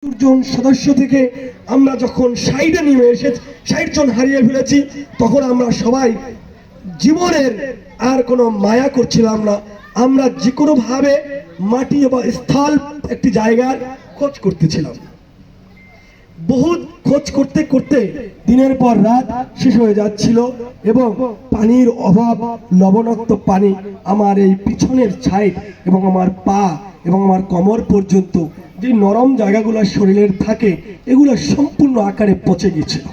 জন সদস্য থেকে আমরা যখন 60-এ নেমে এসেছি, 60 জন হারিয়ে ফেলেছি, তখন আমরা সবাই জীবনের আর কোনো মায়া করছিলাম না। আমরা যে কোনো ভাবে মাটি বা স্থল একটি জায়গার খোঁজ করতেছিলাম। বহুত খোঁজ করতে করতে দিনের পর রাত শেষ হয়ে যাচ্ছিল এবং পানির অভাব, লবণাক্ত পানি আমার এই পিছনের সাইড এবং আমার পা এবং আমার কোমর পর্যন্ত যে নরম জায়গাগুলো শরীরের থাকে, এগুলো সম্পূর্ণ আকারে পচে গেছিল।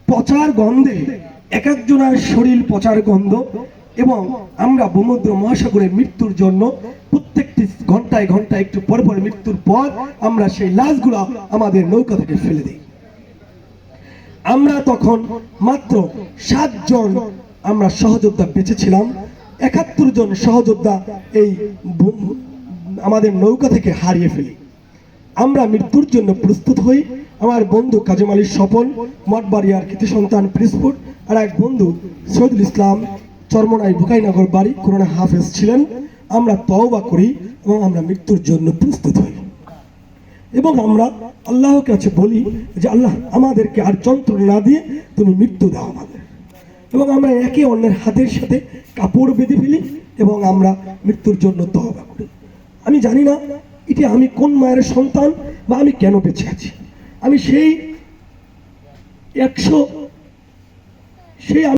পচার গন্ধে এক একজনের শরীর পচার গন্ধ, এবং আমরা সমুদ্র মহাসাগরে মৃত্যুর জন্য প্রত্যেকটি ঘন্টায় ঘন্টায় একটু পর পর মৃত্যুর পর আমরা সেই লাশগুলো আমাদের নৌকা থেকে ফেলে দিই। আমরা তখন মাত্র 7 জন আমরা সহযোদ্ধা বেঁচে ছিলাম। 71 জন সহযোদ্ধা এই আমাদের নৌকা থেকে হারিয়ে ফেলি। আমরা মৃত্যুর জন্য প্রস্তুত হই। আমার বন্ধু কাজী আলী স্বপন, মঠবাড়িয়ার কৃতি সন্তান পিরিজপুর, আর এক বন্ধু শহীদুল ইসলাম, চরমনাই বুকাইনগর বাড়ি, কোরআনে হাফেজ ছিলেন। আমরা তওবা করি এবং আমরা মৃত্যুর জন্য প্রস্তুত হই এবং আমরা আল্লাহর কাছে বলি যে আল্লাহ, আমাদেরকে আর যন্ত্রণা না দিয়ে তুমি মৃত্যু দাও আমাদের। এবং আমরা একে অন্যের হাতের সাথে কাপড় বেঁধে ফেলি এবং আমরা মৃত্যুর জন্য তওবা করি। আমি জানি না এটি আমি কোন মায়ের সন্তান বা আমি কেন বেঁচে আছি। আমি সেই